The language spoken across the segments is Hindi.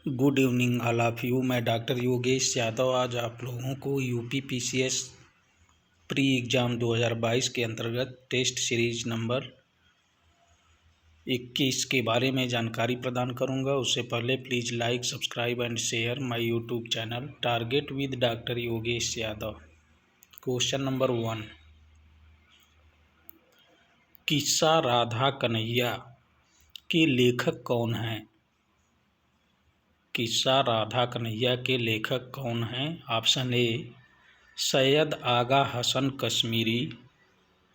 Good evening all of you. मैं डॉक्टर योगेश यादव आज आप लोगों को यूपी पीसीएस प्री एग्ज़ाम 2022 के अंतर्गत टेस्ट सीरीज नंबर 21 के बारे में जानकारी प्रदान करूंगा। उससे पहले please like, subscribe and share my YouTube channel target with doctor Yogesh Yadav. Question number 1, किस्सा राधा कन्हैया के लेखक कौन हैं? किस्सा राधा कन्हैया के लेखक कौन हैं? Option A Syed Agha Hasan Kashmiri,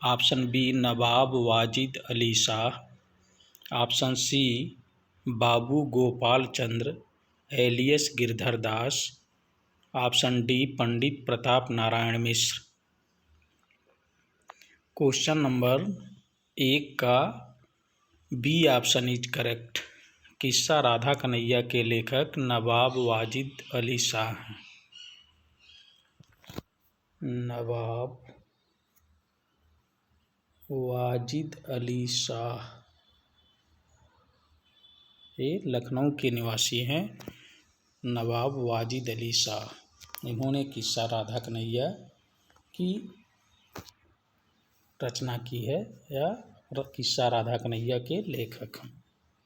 option B Nawab Wajid Ali Shah, option C Babu Gopal Chandra alias Girdhar Das, option D Pandit Pratap Narayan Mishra. Question number 1 का बी ऑप्शन इज करेक्ट। किस्सा राधा कन्हैया के लेखक नवाब वाजिद अली शाह हैं। नवाब वाजिद अली शाह ये लखनऊ के निवासी हैं। नवाब वाजिद अली शाह इन्होंने किस्सा राधा कन्हैया की रचना की है या किस्सा राधा कन्हैया के लेखक हैं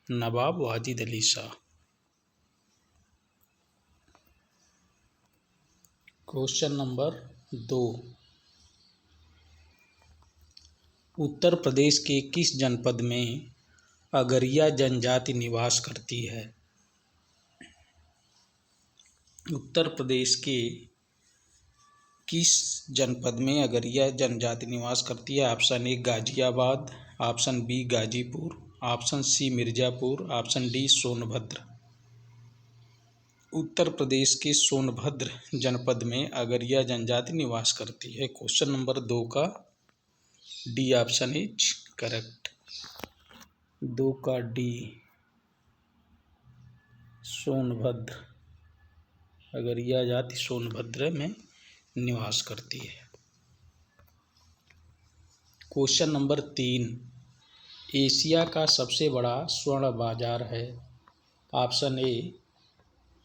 नवाब वाजिद अली शाह। क्वेश्चन नंबर 2, उत्तर प्रदेश के किस जनपद में अगरिया जनजाति निवास करती है? उत्तर प्रदेश के किस जनपद में अगरिया जनजाति निवास करती है? Option A Ghaziabad, option B Ghazipur, option C Mirzapur, option D Sonbhadra. Uttar Pradesh के सोनभद्र जनपद में अगरिया जनजाति निवास करती है। क्वेश्चन नंबर 2 का डी ऑप्शन इज करेक्ट। 2 का डी सोनभद्र, अगरिया जाति सोनभद्र में निवास करती है। क्वेश्चन नंबर 3, एशिया का सबसे बड़ा स्वर्ण बाजार है? Option A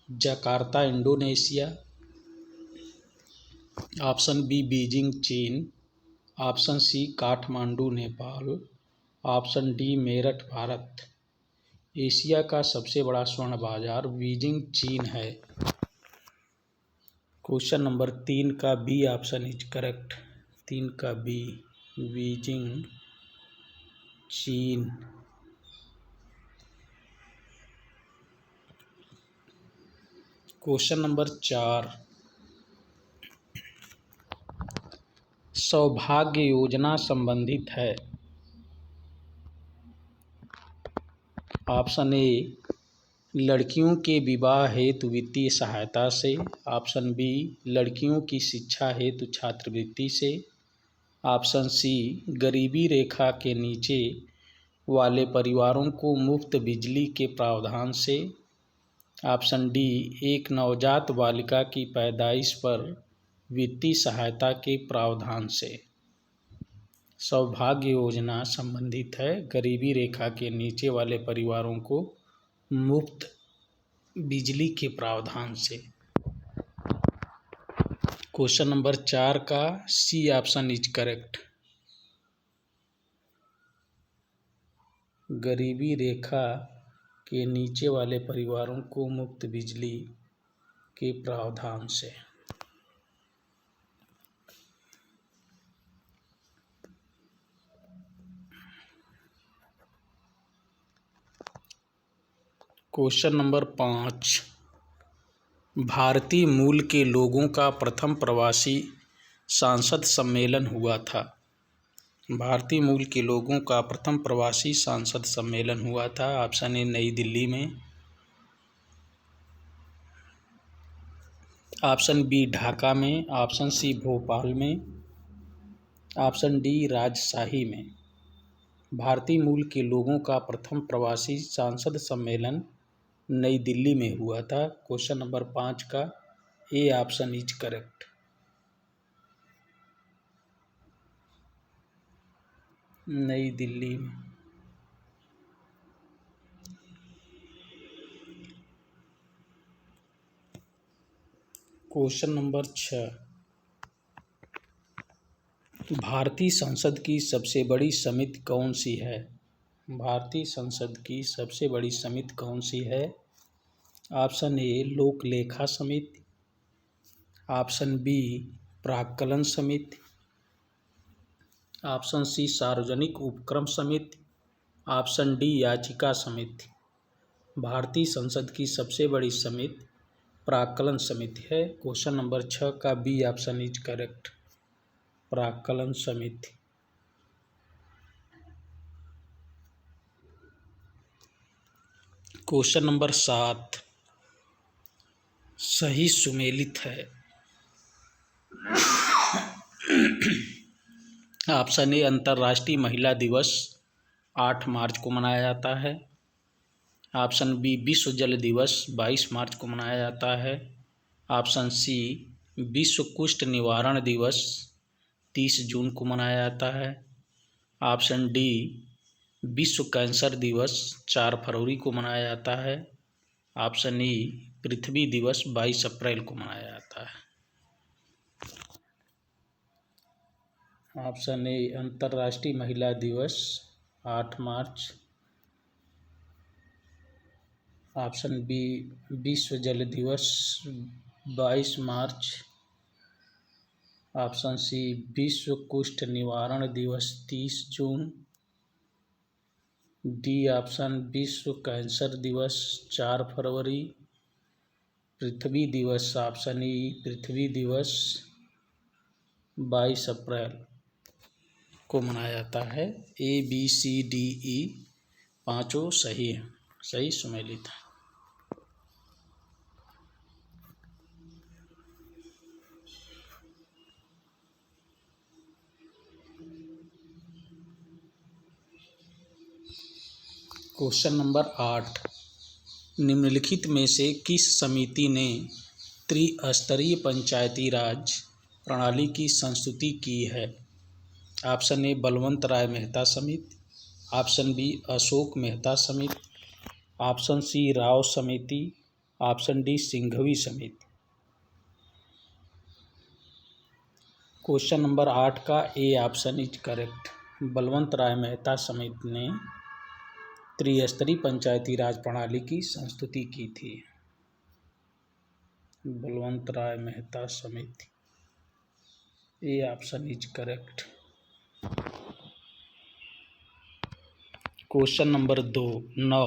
Jakarta Indonesia, option B Beijing चीन, option C Kathmandu Nepal, option D Meerut Bharat. Asia का सबसे बड़ा स्वर्ण बाजार बीजिंग चीन है। क्वेश्चन नंबर 3 का बी ऑप्शन इज करेक्ट। 3 का बी बीजिंग चीन। क्वेश्चन नंबर 4, सौभाग्य योजना संबंधित है? ऑप्शन ए लड़कियों के विवाह हेतु वित्तीय सहायता से, ऑप्शन बी लड़कियों की शिक्षा हेतु छात्रवृत्ति से, ऑप्शन सी गरीबी रेखा के नीचे वाले परिवारों को मुफ्त बिजली के प्रावधान से, ऑप्शन डी एक नवजात बालिका की पैदाइश पर वित्तीय सहायता के प्रावधान से। सौभाग्य योजना संबंधित है गरीबी रेखा के नीचे वाले परिवारों को मुफ्त बिजली के प्रावधान से। क्वेश्चन नंबर 4 का सी ऑप्शन इज करेक्ट। गरीबी रेखा के नीचे वाले परिवारों को मुफ्त बिजली के प्रावधान से। क्वेश्चन नंबर 5, भारतीय मूल के लोगों का प्रथम प्रवासी सांसद सम्मेलन हुआ था? भारतीय मूल के लोगों का प्रथम प्रवासी सांसद सम्मेलन हुआ था। ऑप्शन ए नई दिल्ली में, ऑप्शन बी ढाका में, ऑप्शन सी भोपाल में, ऑप्शन डी राजशाही में। भारतीय मूल के लोगों का प्रथम प्रवासी सांसद सम्मेलन नई दिल्ली में हुआ था। क्वेश्चन नंबर 5 का ए ऑप्शन इज करेक्ट। नई दिल्ली में। क्वेश्चन नंबर 6, भारतीय संसद की सबसे बड़ी समिति कौन सी है? भारतीय संसद की सबसे बड़ी समिति कौन सी है? ऑप्शन ए लोक लेखा समिति, ऑप्शन बी प्राक्कलन समिति, ऑप्शन सी सार्वजनिक उपक्रम समिति, ऑप्शन डी याचिका समिति। भारतीय संसद की सबसे बड़ी समिति प्राक्कलन समिति है। क्वेश्चन नंबर 6 का बी ऑप्शन इज करेक्ट, प्राक्कलन समिति। क्वेश्चन नंबर 7 सही सुमेलित है। ऑप्शन ए अंतर्राष्ट्रीय महिला दिवस 8 मार्च को मनाया जाता है, ऑप्शन बी विश्व जल दिवस 22 मार्च को मनाया जाता है, ऑप्शन सी विश्व कुष्ठ निवारण दिवस 30 जून को मनाया जाता है, ऑप्शन डी विश्व कैंसर दिवस 4 फरवरी को मनाया जाता है, ऑप्शन ई पृथ्वी दिवस 22 अप्रैल को मनाया जाता है। ऑप्शन ए अंतर्राष्ट्रीय महिला दिवस 8 मार्च, ऑप्शन बी विश्व जल दिवस 22 मार्च, ऑप्शन सी विश्व कुष्ठ निवारण दिवस 30 जून, डी ऑप्शन विश्व कैंसर दिवस 4 फरवरी, पृथ्वी दिवस ऑप्शन ई पृथ्वी दिवस 22 अप्रैल को मनाया जाता है। A B C D E पाँचों सही है, सही सुमेलित है। क्वेश्चन नंबर 8, निम्नलिखित में से किस समिति ने त्रिस्तरीय पंचायती राज प्रणाली की संस्तुति की है? ऑप्शन ए बलवंत राय मेहता समिति, ऑप्शन बी अशोक मेहता समिति, ऑप्शन सी राव समिति, ऑप्शन डी सिंघवी समिति। क्वेश्चन नंबर 8 का A option is correct, Balwant Rai Mehta समिति ने त्रिस्तरीय पंचायती राज प्रणाली की संस्तुति की थी। बलवंत राय मेहता समिति, ए option is correct. Question number 9,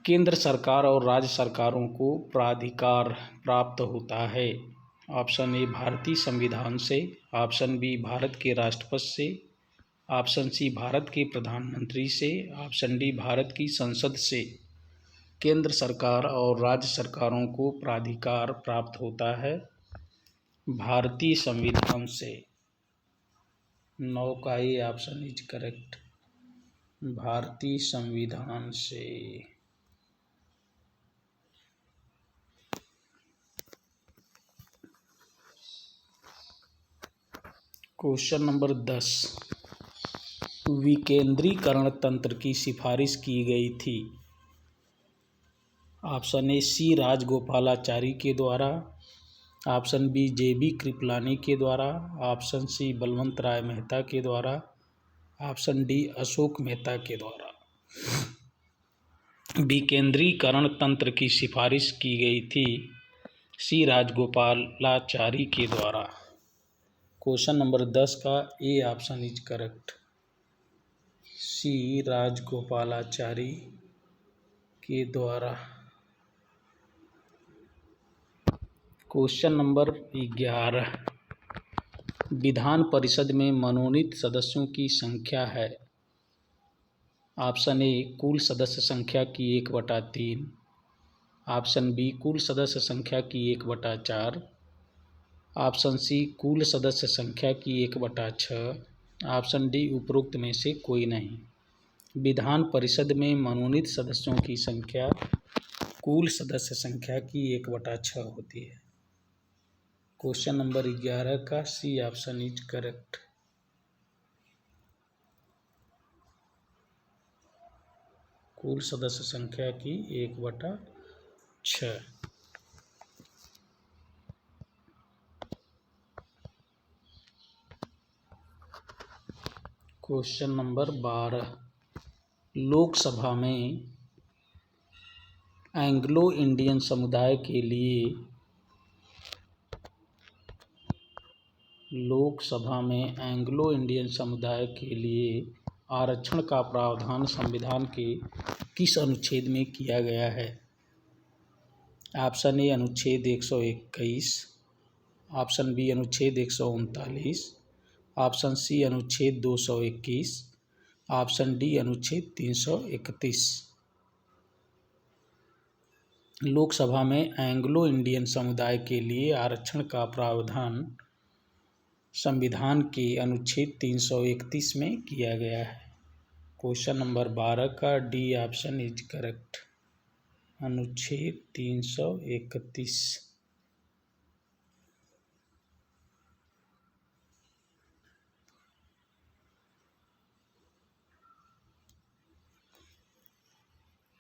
केंद्र सरकार और राज्य सरकारों को प्राधिकार प्राप्त होता है। ऑप्शन ए भारतीय संविधान से, ऑप्शन बी भारत के राष्ट्रपति से, ऑप्शन सी भारत के प्रधानमंत्री से, ऑप्शन डी भारत की संसद से। केंद्र सरकार और राज्य सरकारों को प्राधिकार प्राप्त होता है भारतीय संविधान से। 9 का ये ऑप्शन इज करेक्ट, भारतीय संविधान से। क्वेश्चन नंबर 10, विकेंद्रीकरण तंत्र की सिफारिश की गई थी। ऑप्शन ए सी राजगोपालाचारी के द्वारा, option B J B Kripalani के द्वारा, ऑप्शन सी बलवंत राय मेहता के द्वारा, ऑप्शन डी अशोक मेहता के द्वारा। विकेंद्रीकरण तंत्र की सिफारिश की गई थी सी राजगोपालाचारी के द्वारा। क्वेश्चन नंबर 10 का ए ऑप्शन इज करेक्ट, सी राजगोपालाचारी के द्वारा। क्वेश्चन नंबर 11, विधान परिषद में मनोनीत सदस्यों की संख्या है। ऑप्शन ए कुल सदस्य संख्या की 1/3, ऑप्शन बी कुल सदस्य संख्या की 1/4, ऑप्शन सी कुल सदस्य संख्या की 1/6, ऑप्शन डी उपरोक्त में से कोई नहीं। विधान परिषद में मनोनीत सदस्यों की संख्या कुल सदस्य संख्या की 1/6 होती है। क्वेश्चन नंबर 11 का सी ऑप्शन इज करेक्ट। कुल सदस्य संख्या की 1/6 6। क्वेश्चन नंबर 12, लोकसभा में एंग्लो इंडियन समुदाय के लिए आरक्षण का प्रावधान संविधान के किस अनुच्छेद में किया गया है? ऑप्शन ए अनुच्छेद 121, ऑप्शन बी अनुच्छेद 139, ऑप्शन सी अनुच्छेद 221, ऑप्शन डी अनुच्छेद 331। लोकसभा में एंग्लो इंडियन समुदाय के लिए आरक्षण का प्रावधान संविधान के अनुच्छेद 331 में किया गया है। क्वेश्चन नंबर 12 का डी ऑप्शन इज करेक्ट, अनुच्छेद 331।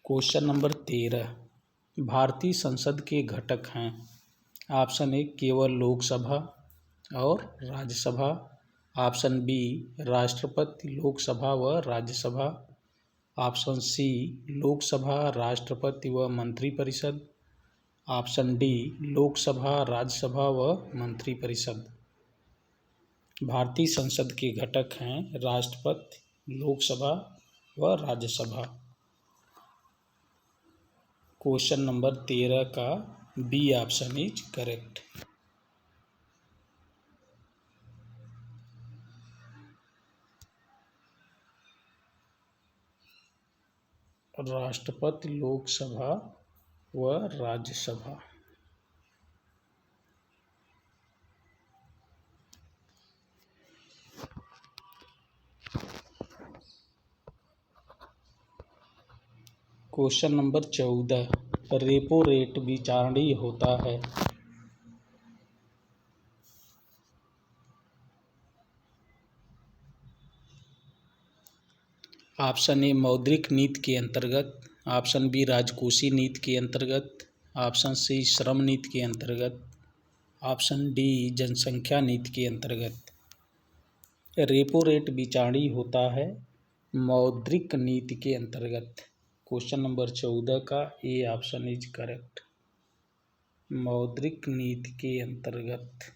क्वेश्चन नंबर 13, भारतीय संसद के घटक हैं। ऑप्शन ए केवल लोकसभा और राज्यसभा, ऑप्शन बी राष्ट्रपति, लोकसभा व राज्यसभा, ऑप्शन सी लोकसभा, राष्ट्रपति व मंत्रिपरिषद, ऑप्शन डी लोकसभा, राज्यसभा व मंत्रिपरिषद। भारतीय संसद के घटक हैं राष्ट्रपति, लोकसभा व राज्यसभा। क्वेश्चन नंबर 13 का बी ऑप्शन इज करेक्ट। राष्ट्रपति, लोकसभा व Rajya Sabha. Question number 14, repo rate विचारणीय होता है। ऑप्शन ए मौद्रिक नीति के अंतर्गत, ऑप्शन बी राजकोषीय नीति के अंतर्गत, ऑप्शन सी श्रम नीति के अंतर्गत, ऑप्शन डी जनसंख्या नीति के अंतर्गत। रेपो रेट विचारणीय होता है मौद्रिक नीति के अंतर्गत। क्वेश्चन नंबर 14 का ए ऑप्शन इज करेक्ट, मौद्रिक नीति के अंतर्गत।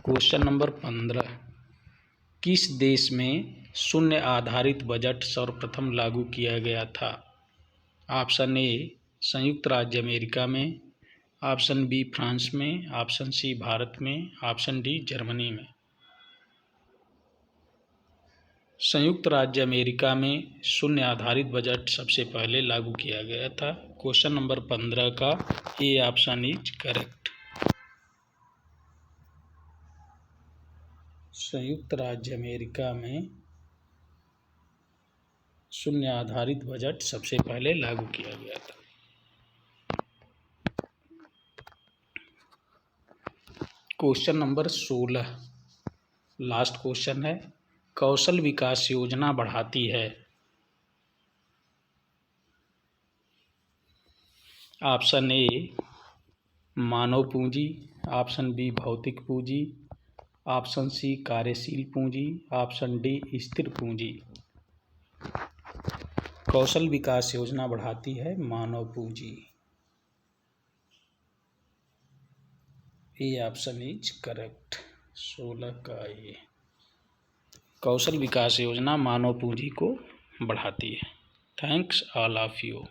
क्वेश्चन नंबर 15, किस देश में शून्य आधारित बजट सर्वप्रथम लागू किया गया था? ऑप्शन ए संयुक्त राज्य अमेरिका में, ऑप्शन बी फ्रांस में, ऑप्शन सी भारत में, ऑप्शन डी जर्मनी में। संयुक्त राज्य अमेरिका में शून्य आधारित बजट सबसे पहले लागू किया गया था। क्वेश्चन नंबर 15 का ए ऑप्शन इज करेक्ट, संयुक्त राज्य अमेरिका में शून्य आधारित बजट सबसे पहले लागू किया गया था। क्वेश्चन नंबर 16, लास्ट क्वेश्चन है, कौशल विकास योजना बढ़ाती है। ऑप्शन ए मानव पूंजी, ऑप्शन बी भौतिक पूंजी, ऑप्शन सी कार्यशील पूंजी, ऑप्शन डी स्थिर पूंजी। कौशल विकास योजना बढ़ाती है मानव पूंजी। ए ऑप्शन इज करेक्ट, 16 का ये। कौशल विकास योजना मानव पूंजी को बढ़ाती है। Thanks all of you.